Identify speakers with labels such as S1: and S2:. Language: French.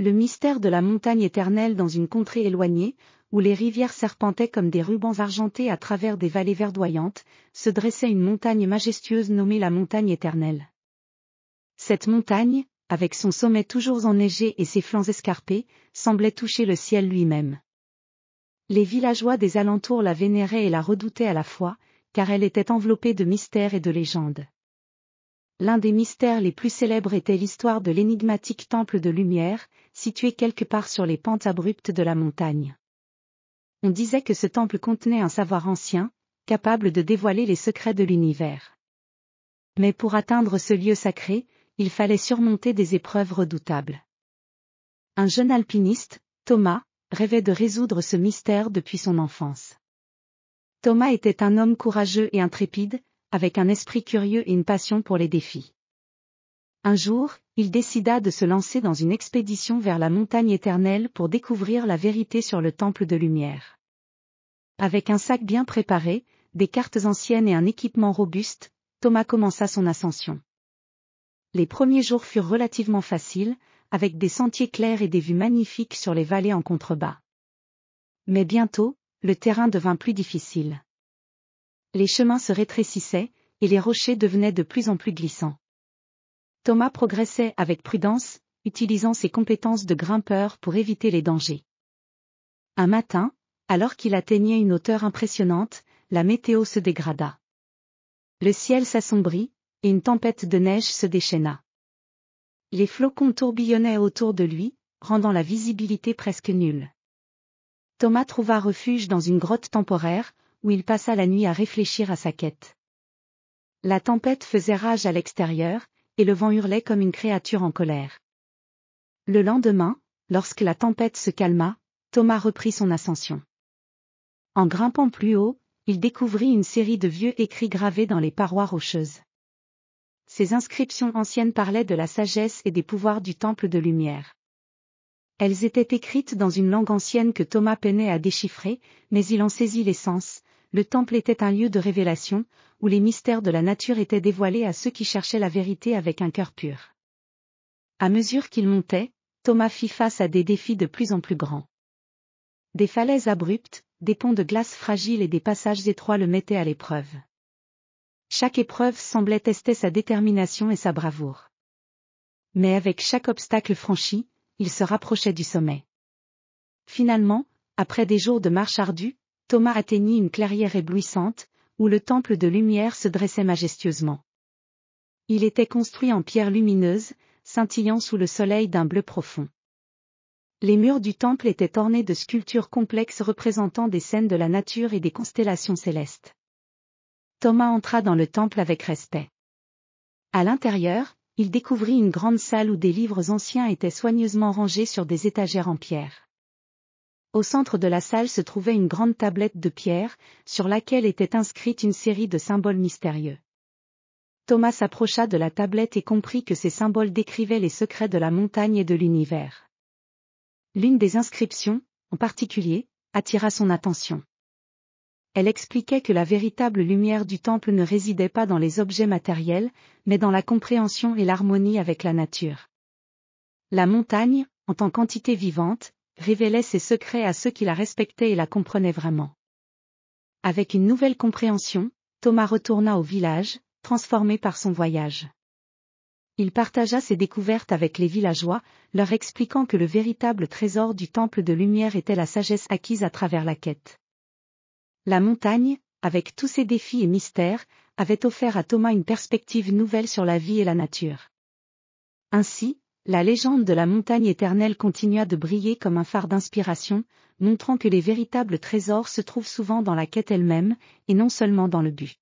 S1: Le mystère de la montagne éternelle dans une contrée éloignée, où les rivières serpentaient comme des rubans argentés à travers des vallées verdoyantes, se dressait une montagne majestueuse nommée la montagne éternelle. Cette montagne, avec son sommet toujours enneigé et ses flancs escarpés, semblait toucher le ciel lui-même. Les villageois des alentours la vénéraient et la redoutaient à la fois, car elle était enveloppée de mystères et de légendes. L'un des mystères les plus célèbres était l'histoire de l'énigmatique temple de lumière, situé quelque part sur les pentes abruptes de la montagne. On disait que ce temple contenait un savoir ancien, capable de dévoiler les secrets de l'univers. Mais pour atteindre ce lieu sacré, il fallait surmonter des épreuves redoutables. Un jeune alpiniste, Thomas, rêvait de résoudre ce mystère depuis son enfance. Thomas était un homme courageux et intrépide, avec un esprit curieux et une passion pour les défis. Un jour, il décida de se lancer dans une expédition vers la montagne éternelle pour découvrir la vérité sur le temple de lumière. Avec un sac bien préparé, des cartes anciennes et un équipement robuste, Thomas commença son ascension. Les premiers jours furent relativement faciles, avec des sentiers clairs et des vues magnifiques sur les vallées en contrebas. Mais bientôt, le terrain devint plus difficile. Les chemins se rétrécissaient, et les rochers devenaient de plus en plus glissants. Thomas progressait avec prudence, utilisant ses compétences de grimpeur pour éviter les dangers. Un matin, alors qu'il atteignait une hauteur impressionnante, la météo se dégrada. Le ciel s'assombrit, et une tempête de neige se déchaîna. Les flocons tourbillonnaient autour de lui, rendant la visibilité presque nulle. Thomas trouva refuge dans une grotte temporaire, où il passa la nuit à réfléchir à sa quête. La tempête faisait rage à l'extérieur, et le vent hurlait comme une créature en colère. Le lendemain, lorsque la tempête se calma, Thomas reprit son ascension. En grimpant plus haut, il découvrit une série de vieux écrits gravés dans les parois rocheuses. Ces inscriptions anciennes parlaient de la sagesse et des pouvoirs du temple de lumière. Elles étaient écrites dans une langue ancienne que Thomas peinait à déchiffrer, mais il en saisit l'essence. Le temple était un lieu de révélation, où les mystères de la nature étaient dévoilés à ceux qui cherchaient la vérité avec un cœur pur. À mesure qu'il montait, Thomas fit face à des défis de plus en plus grands. Des falaises abruptes, des ponts de glace fragiles et des passages étroits le mettaient à l'épreuve. Chaque épreuve semblait tester sa détermination et sa bravoure. Mais avec chaque obstacle franchi, il se rapprochait du sommet. Finalement, après des jours de marche ardue, Thomas atteignit une clairière éblouissante, où le temple de lumière se dressait majestueusement. Il était construit en pierre lumineuse, scintillant sous le soleil d'un bleu profond. Les murs du temple étaient ornés de sculptures complexes représentant des scènes de la nature et des constellations célestes. Thomas entra dans le temple avec respect. À l'intérieur, il découvrit une grande salle où des livres anciens étaient soigneusement rangés sur des étagères en pierre. Au centre de la salle se trouvait une grande tablette de pierre, sur laquelle était inscrite une série de symboles mystérieux. Thomas s'approcha de la tablette et comprit que ces symboles décrivaient les secrets de la montagne et de l'univers. L'une des inscriptions, en particulier, attira son attention. Elle expliquait que la véritable lumière du temple ne résidait pas dans les objets matériels, mais dans la compréhension et l'harmonie avec la nature. La montagne, en tant qu'entité vivante, révélait ses secrets à ceux qui la respectaient et la comprenaient vraiment. Avec une nouvelle compréhension, Thomas retourna au village, transformé par son voyage. Il partagea ses découvertes avec les villageois, leur expliquant que le véritable trésor du temple de lumière était la sagesse acquise à travers la quête. La montagne, avec tous ses défis et mystères, avait offert à Thomas une perspective nouvelle sur la vie et la nature. Ainsi, la légende de la montagne éternelle continua de briller comme un phare d'inspiration, montrant que les véritables trésors se trouvent souvent dans la quête elle-même, et non seulement dans le but.